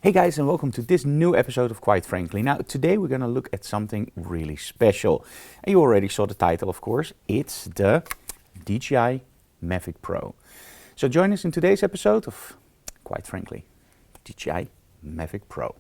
Hey guys, and welcome to this new episode of Quite Frankly. Now, today we're going to look at something really special. And you already saw the title, of course. It's the DJI Mavic Pro. So join us in today's episode of Quite Frankly, DJI Mavic Pro.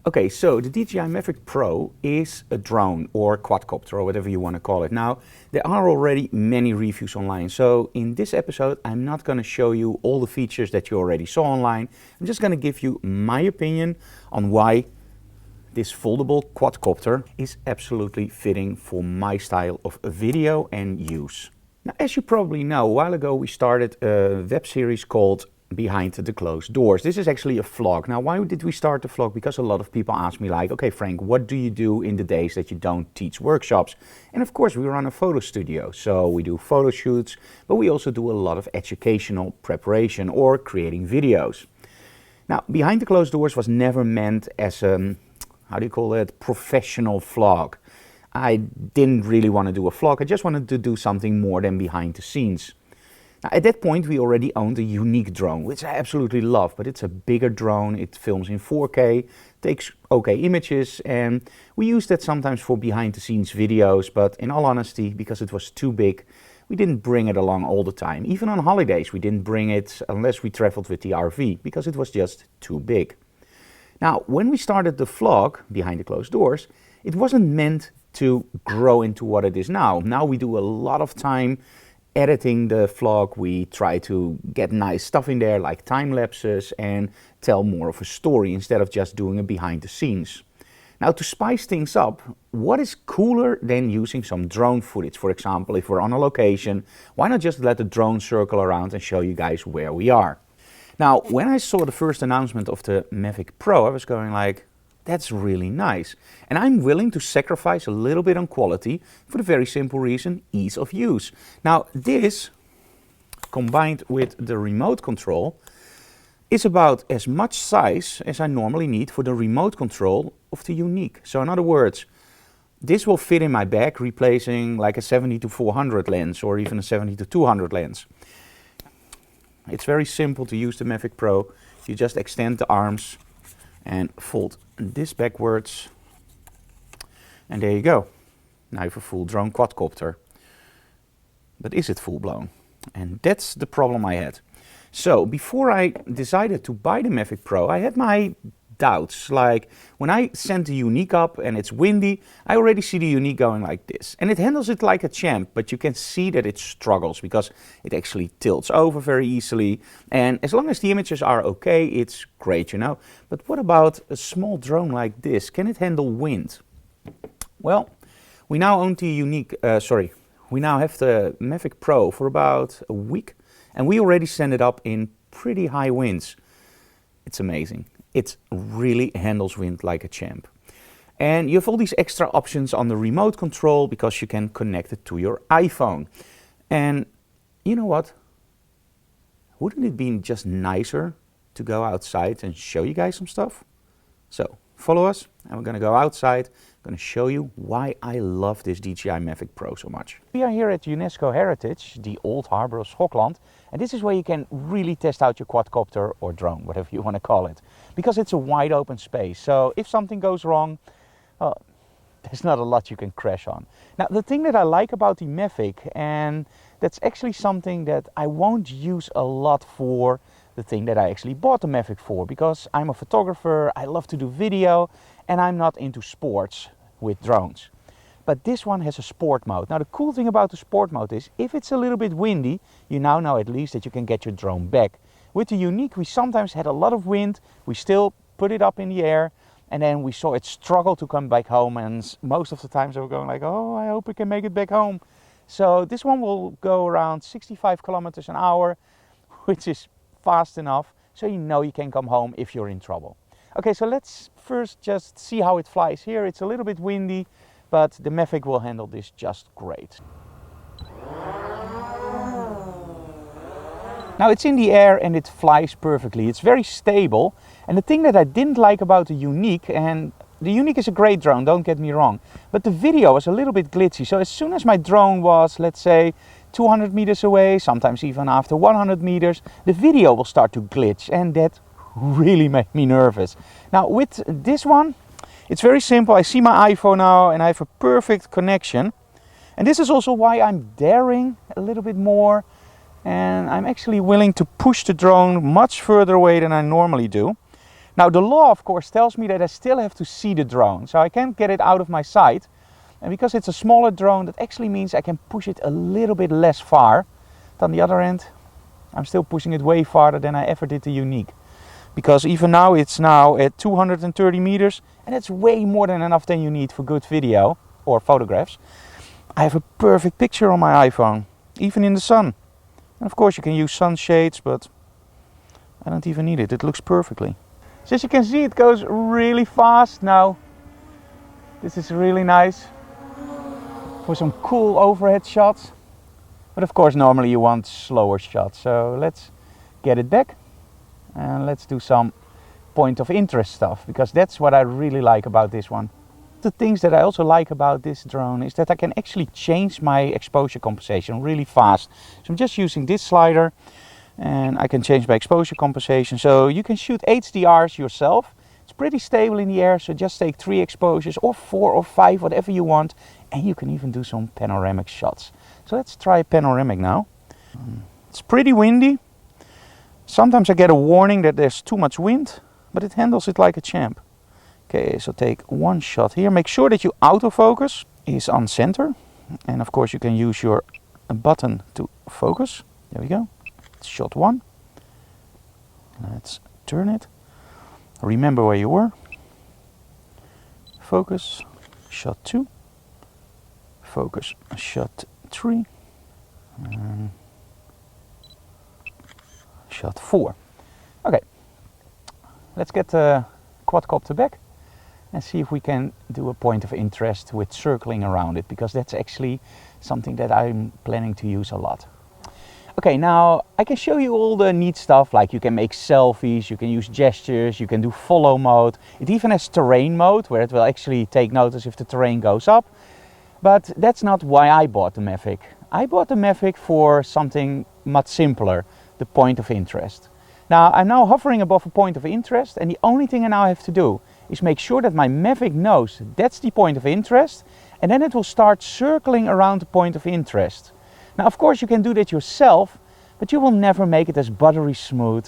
Okay, so the DJI Mavic Pro is a drone or quadcopter or whatever you want to call it. Now, there are already many reviews online. So in this episode, I'm not going to show you all the features that you already saw online. I'm just going to give you my opinion on why this foldable quadcopter is absolutely fitting for my style of video and use. Now, as you probably know, a while ago we started a web series called Behind the Closed Doors. This is actually a vlog. Now, why did we start the vlog? Because a lot of people ask me like, okay, Frank, what do you do in the days that you don't teach workshops? And of course, we run a photo studio. So we do photo shoots, but we also do a lot of educational preparation or creating videos. Now, Behind the Closed Doors was never meant as a, professional vlog. I didn't really want to do a vlog. I just wanted to do something more than behind the scenes. Now, at that point, we already owned a unique drone, which I absolutely love, but it's a bigger drone. It films in 4K, takes okay images, and we use that sometimes for behind-the-scenes videos, but in all honesty, because it was too big, we didn't bring it along all the time. Even on holidays, we didn't bring it unless we traveled with the RV, because it was just too big. Now, when we started the vlog, Behind the Closed Doors, it wasn't meant to grow into what it is now. Now we do a lot of time editing the vlog. We try to get nice stuff in there like time lapses and tell more of a story instead of just doing a behind the scenes. Now, to spice things up, what is cooler than using some drone footage? For example, if we're on a location, why not just let the drone circle around and show you guys where we are? Now, when I saw the first announcement of the Mavic Pro, I was going like, that's really nice. And I'm willing to sacrifice a little bit on quality for the very simple reason, ease of use. Now, this, combined with the remote control, is about as much size as I normally need for the remote control of the Unique. So in other words, this will fit in my bag, replacing like a 70-400 lens or even a 70-200 lens. It's very simple to use the Mavic Pro. You just extend the arms and fold this backwards, and there you go. Now you have a full drone quadcopter. But is it full blown? And that's the problem I had. So before I decided to buy the Mavic Pro, I had my doubts. Like when I send the Unique up and it's windy, I already see the Unique going like this. And it handles it like a champ, but you can see that it struggles because it actually tilts over very easily. And as long as the images are okay, it's great, you know. But what about a small drone like this? Can it handle wind? Well, we now own the we now have the Mavic Pro for about a week, and we already send it up in pretty high winds. It's amazing. It really handles wind like a champ. And you have all these extra options on the remote control because you can connect it to your iPhone. And you know what? Wouldn't it be just nicer to go outside and show you guys some stuff? So follow us and we're going to go outside. I'm going to show you why I love this DJI Mavic Pro so much. We are here at UNESCO Heritage, the Old Harbour of Schokland. And this is where you can really test out your quadcopter or drone, whatever you want to call it. Because it's a wide open space. So if something goes wrong, well, there's not a lot you can crash on. Now, the thing that I like about the Mavic, and that's actually something that I won't use a lot for the thing that I actually bought the Mavic for, because I'm a photographer, I love to do video, and I'm not into sports with drones. But this one has a sport mode. Now, the cool thing about the sport mode is, if it's a little bit windy, you now know at least that you can get your drone back. With the Unique, we sometimes had a lot of wind, we still put it up in the air, and then we saw it struggle to come back home, and most of the times I were going like, oh, I hope we can make it back home. So this one will go around 65 kilometers an hour, which is fast enough, so you know you can come home if you're in trouble. Okay, so let's first just see how it flies here. It's a little bit windy, but the Mavic will handle this just great. Now it's in the air and it flies perfectly. It's very stable. And the thing that I didn't like about the Unique, and the Unique is a great drone, don't get me wrong, but the video was a little bit glitchy. So as soon as my drone was, let's say, 200 meters away, sometimes even after 100 meters, the video will start to glitch, and that really made me nervous. Now with this one, it's very simple. I see my iPhone now and I have a perfect connection. And this is also why I'm daring a little bit more, and I'm actually willing to push the drone much further away than I normally do. Now the law of course tells me that I still have to see the drone, so I can't get it out of my sight. And because it's a smaller drone, that actually means I can push it a little bit less far. But on the other end, I'm still pushing it way farther than I ever did the Unique. Because even now it's now at 230 meters, and it's way more than enough than you need for good video or photographs. I have a perfect picture on my iPhone, even in the sun. And of course you can use sunshades, but I don't even need it. It looks perfectly. So as you can see, it goes really fast. Now this is really nice for some cool overhead shots. But of course normally you want slower shots. So let's get it back and let's do some point of interest stuff, because that's what I really like about this one. The things that I also like about this drone is that I can actually change my exposure compensation really fast. So I'm just using this slider and I can change my exposure compensation. So you can shoot HDRs yourself. It's pretty stable in the air, so just take 3 exposures or 4 or 5, whatever you want. And you can even do some panoramic shots. So let's try panoramic now. It's pretty windy. Sometimes I get a warning that there's too much wind, but it handles it like a champ. Okay, so take one shot here. Make sure that your autofocus is on center. And of course you can use your button to focus. There we go. Shot 1. Let's turn it. Remember where you were. Focus. Shot 2. Focus. Shot 3. And shot 4. Okay. Let's get the quadcopter back and see if we can do a point of interest with circling around it, because that's actually something that I'm planning to use a lot. Okay, now I can show you all the neat stuff, like you can make selfies, you can use gestures, you can do follow mode. It even has terrain mode, where it will actually take notice if the terrain goes up. But that's not why I bought the Mavic. I bought the Mavic for something much simpler, the point of interest. Now I'm now hovering above a point of interest, and the only thing I now have to do is make sure that my Mavic knows that's the point of interest, and then it will start circling around the point of interest. Now of course you can do that yourself, but you will never make it as buttery smooth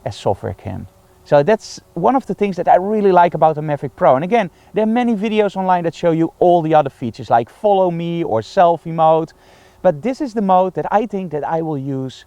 as software can. So that's one of the things that I really like about the Mavic Pro. And again, there are many videos online that show you all the other features like follow me or selfie mode. But this is the mode that I think that I will use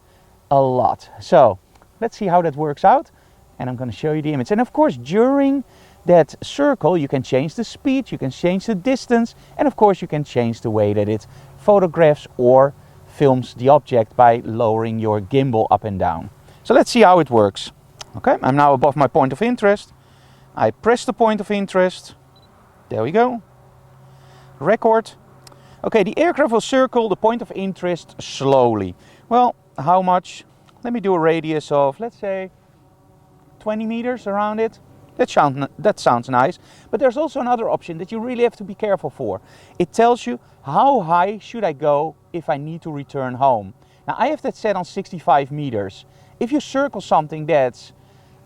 a lot. So let's see how that works out. And I'm going to show you the image. And of course, during that circle, you can change the speed, you can change the distance, and of course you can change the way that it photographs or films the object by lowering your gimbal up and down. So let's see how it works. Okay, I'm now above my point of interest. I press the point of interest. There we go. Record. Okay, the aircraft will circle the point of interest slowly. Well, how much? Let me do a radius of, let's say, 20 meters around it. That sounds nice. But there's also another option that you really have to be careful for. It tells you how high should I go if I need to return home. Now I have that set on 65 meters. If you circle something that's,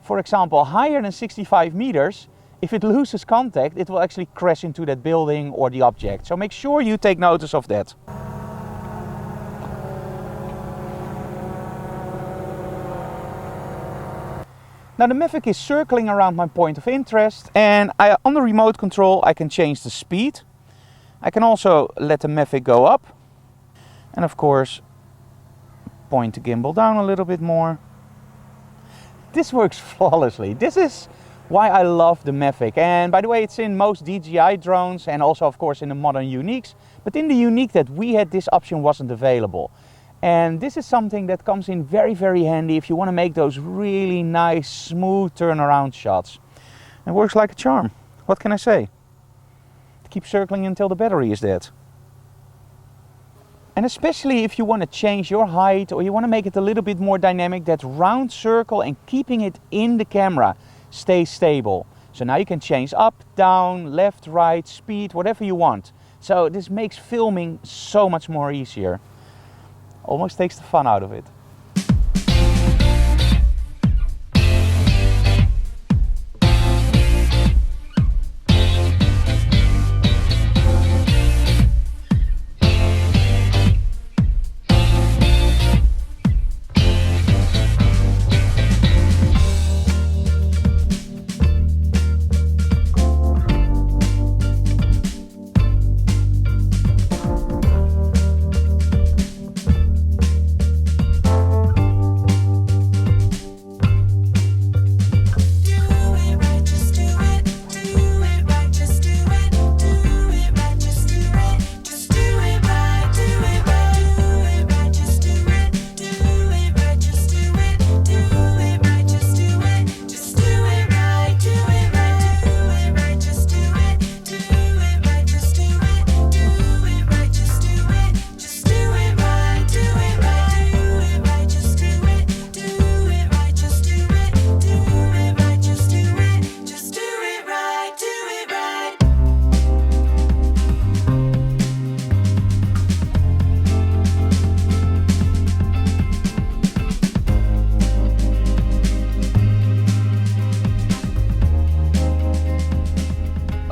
for example, higher than 65 meters, if it loses contact, it will actually crash into that building or the object. So make sure you take notice of that. Now the Mavic is circling around my point of interest, and on the remote control I can change the speed. I can also let the Mavic go up, and of course point the gimbal down a little bit more. This works flawlessly. This is why I love the Mavic. And by the way, it's in most DJI drones and also of course in the modern Uniques. But in the Unique that we had, this option wasn't available. And this is something that comes in very, very handy if you want to make those really nice, smooth turnaround shots. It works like a charm. What can I say? Keep circling until the battery is dead. And especially if you want to change your height or you want to make it a little bit more dynamic, that round circle and keeping it in the camera stays stable. So now you can change up, down, left, right, speed, whatever you want. So this makes filming so much more easier. Almost takes the fun out of it.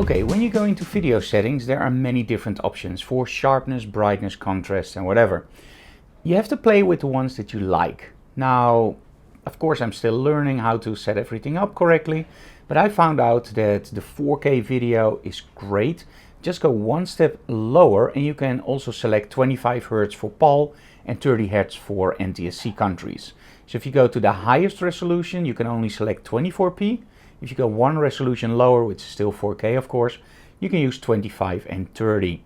Okay, when you go into video settings, there are many different options for sharpness, brightness, contrast, and whatever. You have to play with the ones that you like. Now, of course, I'm still learning how to set everything up correctly, but I found out that the 4K video is great. Just go one step lower and you can also select 25 Hz for PAL and 30 Hz for NTSC countries. So if you go to the highest resolution, you can only select 24p. If you go one resolution lower, which is still 4K of course, you can use 25 and 30.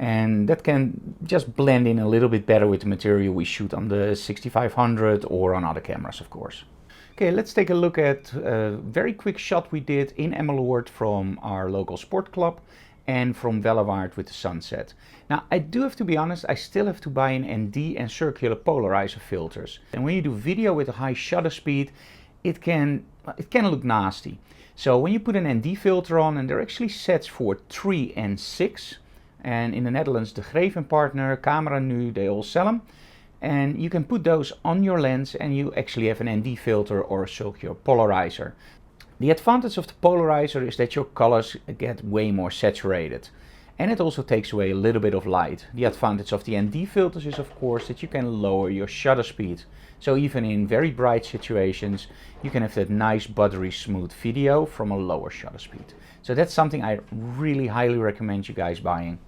And that can just blend in a little bit better with the material we shoot on the 6500 or on other cameras of course. Okay, let's take a look at a very quick shot we did in Emmeloord from our local sport club and from Wellewaard with the sunset. Now I do have to be honest, I still have to buy an ND and circular polarizer filters. And when you do video with a high shutter speed, it can look nasty. So when you put an ND filter on, and they're actually sets for 3 and 6, and in the Netherlands the Greven partner, Camera Nu, they all sell them, and you can put those on your lens and you actually have an ND filter or a circular polarizer. The advantage of the polarizer is that your colors get way more saturated, and it also takes away a little bit of light. The advantage of the ND filters is of course that you can lower your shutter speed. So even in very bright situations, you can have that nice buttery smooth video from a lower shutter speed. So that's something I really highly recommend you guys buying.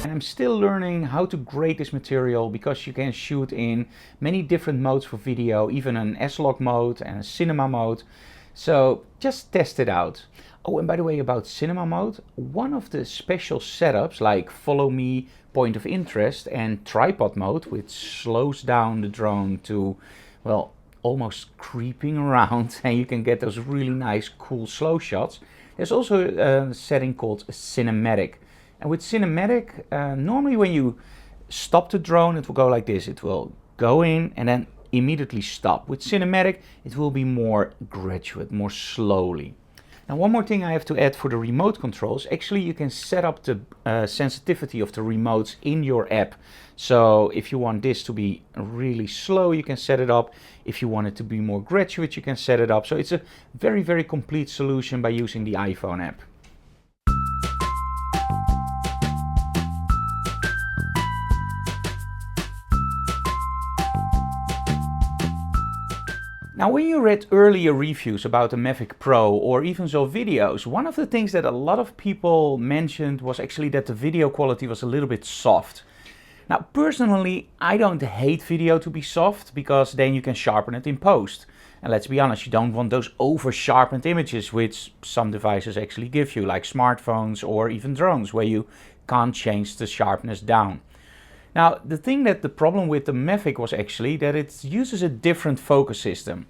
And I'm still learning how to grade this material because you can shoot in many different modes for video, even an S-Log mode and a cinema mode. So just test it out. Oh, and by the way, about cinema mode, one of the special setups like follow me, point of interest and tripod mode, which slows down the drone to, well, almost creeping around and you can get those really nice cool slow shots. There's also a setting called cinematic. And with cinematic, normally when you stop the drone, it will go like this. It will go in and then immediately stop. With cinematic, it will be more graduate, more slowly. Now, one more thing I have to add for the remote controls. Actually, you can set up the sensitivity of the remotes in your app. So if you want this to be really slow, you can set it up. If you want it to be more graduate, you can set it up. So it's a very, very complete solution by using the iPhone app. Now, when you read earlier reviews about the Mavic Pro or even saw videos, one of the things that a lot of people mentioned was actually that the video quality was a little bit soft. Now, personally, I don't hate video to be soft because then you can sharpen it in post. And let's be honest, you don't want those over-sharpened images which some devices actually give you, like smartphones or even drones, where you can't change the sharpness down. Now, the problem with the Mavic was actually that it uses a different focus system.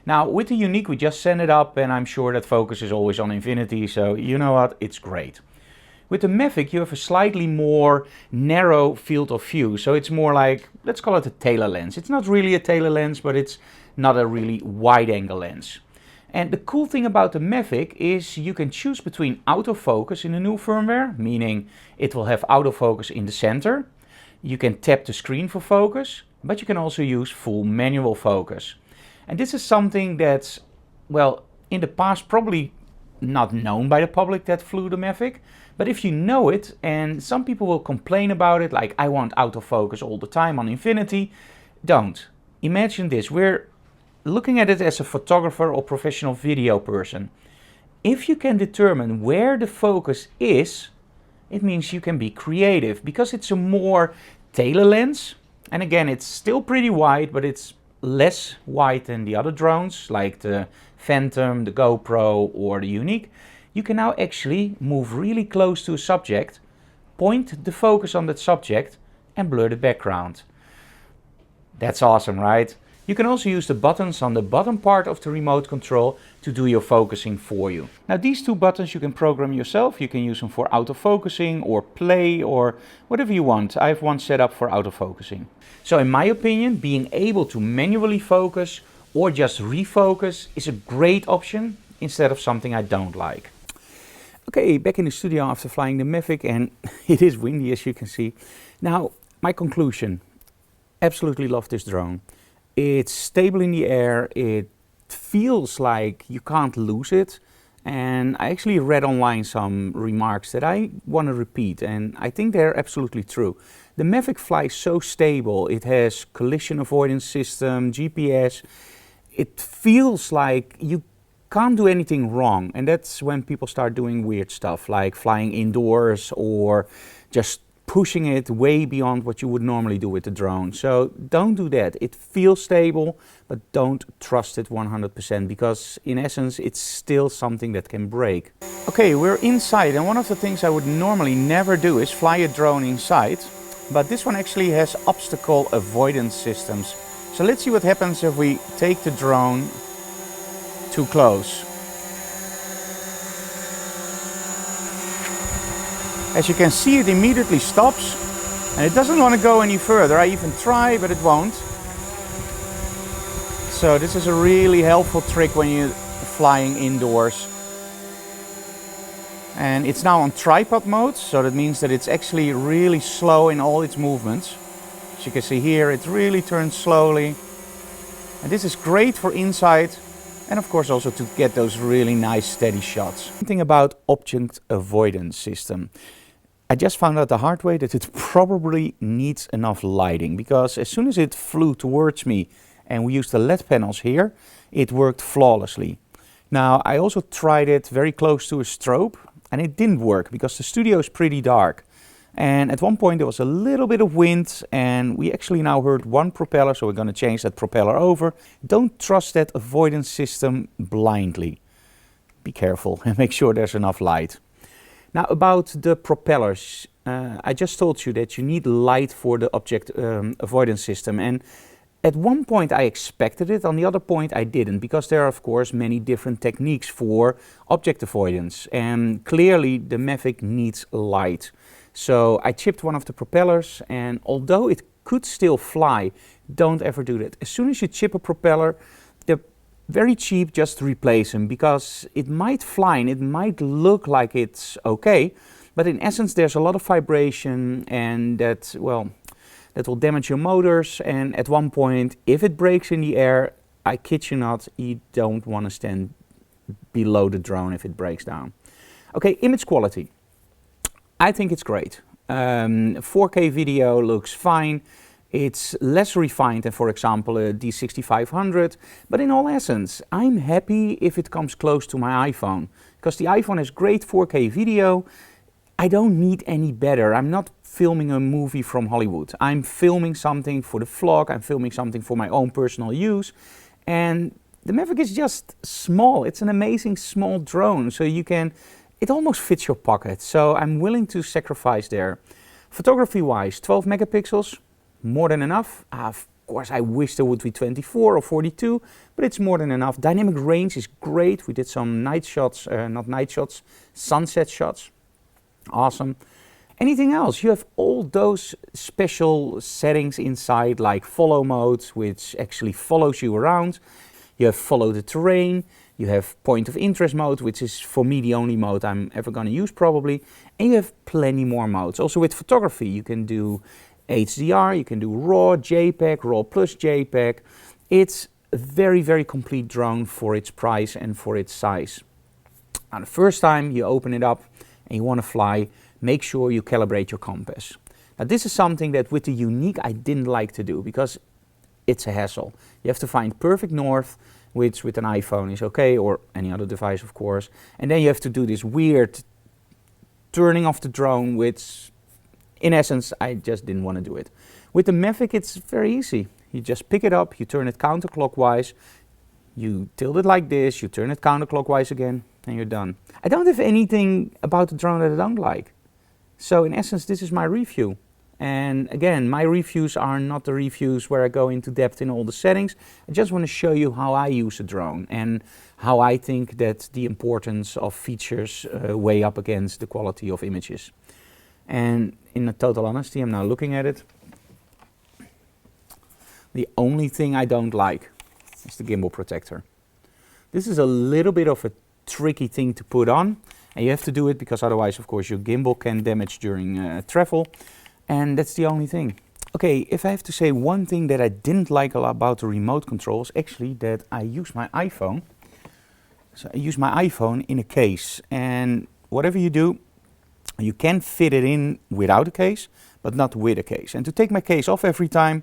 Now, with the Unique, we just send it up and I'm sure that focus is always on infinity, so you know what, it's great. With the Mavic, you have a slightly more narrow field of view, so it's more like, let's call it a tailor lens. It's not really a tailor lens, but it's not a really wide angle lens. And the cool thing about the Mavic is you can choose between autofocus in the new firmware, meaning it will have autofocus in the center. You can tap the screen for focus, but you can also use full manual focus. And this is something that's, well, in the past probably not known by the public that flew the Mavic. But if you know it, and some people will complain about it, like I want autofocus all the time on infinity, don't. Imagine this, we're looking at it as a photographer or professional video person. If you can determine where the focus is, it means you can be creative because it's a more tailor lens. And again, it's still pretty wide, but it's less wide than the other drones like the Phantom, the GoPro or the Unique. You can now actually move really close to a subject, point the focus on that subject and blur the background. That's awesome, right? You can also use the buttons on the bottom part of the remote control to do your focusing for you. Now, these two buttons you can program yourself. You can use them for autofocusing or play or whatever you want. I have one set up for autofocusing. So in my opinion, being able to manually focus or just refocus is a great option instead of something I don't like. Okay, back in the studio after flying the Mavic, and it is windy as you can see. Now, my conclusion, absolutely love this drone. It's stable in the air, it feels like you can't lose it, and I actually read online some remarks that I want to repeat, and I think they're absolutely true. The Mavic flies so stable, it has collision avoidance system, GPS, it feels like you can't do anything wrong, and that's when people start doing weird stuff like flying indoors or just pushing it way beyond what you would normally do with the drone. So don't do that. It feels stable, but don't trust it 100% because in essence it's still something that can break. Okay, we're inside, and one of the things I would normally never do is fly a drone inside, but this one actually has obstacle avoidance systems. So let's see what happens if we take the drone too close. As you can see, it immediately stops and it doesn't want to go any further. I even try, but it won't. So this is a really helpful trick when you're flying indoors. And it's now on tripod mode, so that means that it's actually really slow in all its movements. As you can see here, it really turns slowly. And this is great for inside and of course also to get those really nice steady shots. Something about object avoidance system. I just found out the hard way that it probably needs enough lighting, because as soon as it flew towards me and we used the LED panels here, it worked flawlessly. Now, I also tried it very close to a strobe and it didn't work because the studio is pretty dark. And at one point there was a little bit of wind and we actually now heard one propeller, so we're going to change that propeller over. Don't trust that avoidance system blindly. Be careful and make sure there's enough light. Now, about the propellers, I just told you that you need light for the object avoidance system, and at one point I expected it, on the other point I didn't, because there are of course many different techniques for object avoidance, and clearly the Mavic needs light. So I chipped one of the propellers, and although it could still fly, don't ever do that. As soon as you chip a propeller, they're very cheap, just replace them, because it might fly and it might look like it's okay, but in essence there's a lot of vibration, and that, well, that will damage your motors, and at one point, if it breaks in the air, I kid you not, you don't want to stand below the drone if it breaks down. Okay, image quality. I think it's great. 4K video looks fine. It's less refined than, for example, a D6500, but in all essence, I'm happy if it comes close to my iPhone, because the iPhone has great 4K video. I don't need any better. I'm not filming a movie from Hollywood. I'm filming something for the vlog. I'm filming something for my own personal use. And the Mavic is just small. It's an amazing small drone, so it almost fits your pocket. So I'm willing to sacrifice there. Photography-wise, 12 megapixels, more than enough. Of course, I wish there would be 24 or 42, but it's more than enough. Dynamic range is great. We did some night shots, not night shots, sunset shots. Awesome. Anything else? You have all those special settings inside, like follow mode, which actually follows you around. You have follow the terrain. You have point of interest mode, which is for me the only mode I'm ever going to use probably. And you have plenty more modes. Also with photography, you can do HDR, you can do RAW, JPEG, RAW plus JPEG. It's a very, very complete drone for its price and for its size. Now the first time you open it up and you want to fly, make sure you calibrate your compass. Now this is something that with the Unique I didn't like to do, because it's a hassle. You have to find perfect north, which with an iPhone is okay, or any other device of course. And then you have to do this weird turning off the drone, which in essence I just didn't want to do it. With the Mavic it's very easy. You just pick it up, you turn it counterclockwise, you tilt it like this, you turn it counterclockwise again, and you're done. I don't have anything about the drone that I don't like. So in essence, this is my review. And again, my reviews are not the reviews where I go into depth in all the settings. I just want to show you how I use a drone and how I think that the importance of features weigh up against the quality of images. And in total honesty, I'm now looking at it. The only thing I don't like is the gimbal protector. This is a little bit of a tricky thing to put on. And you have to do it because otherwise, of course, your gimbal can damage during travel. And that's the only thing. Okay, if I have to say one thing that I didn't like a lot about the remote controls, actually that I use my iPhone. So I use my iPhone in a case. And whatever you do, you can fit it in without a case, but not with a case. And to take my case off every time,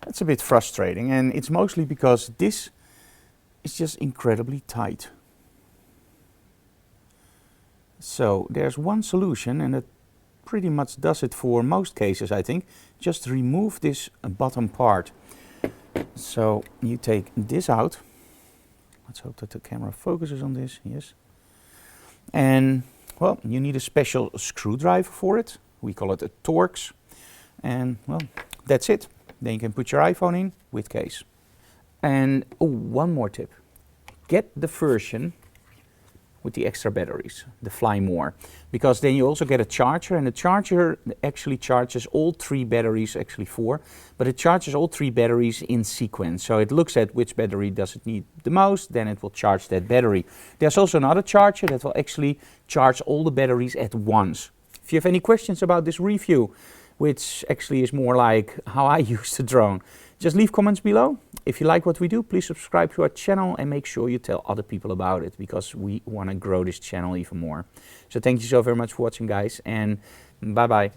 that's a bit frustrating. And it's mostly because this is just incredibly tight. So there's one solution, and it pretty much does it for most cases, I think. Just remove this bottom part. So you take this out. Let's hope that the camera focuses on this. Yes. And well, you need a special screwdriver for it. We call it a Torx. And well, that's it. Then you can put your iPhone in with case. And oh, one more tip. Get the version with the extra batteries, the Fly More, because then you also get a charger, and the charger actually charges all three batteries, actually four, but it charges all three batteries in sequence. So it looks at which battery does it need the most, then it will charge that battery. There's also another charger that will actually charge all the batteries at once. If you have any questions about this review, which actually is more like how I use the drone, just leave comments below. If you like what we do, please subscribe to our channel and make sure you tell other people about it, because we want to grow this channel even more. So thank you so very much for watching, guys, and bye bye.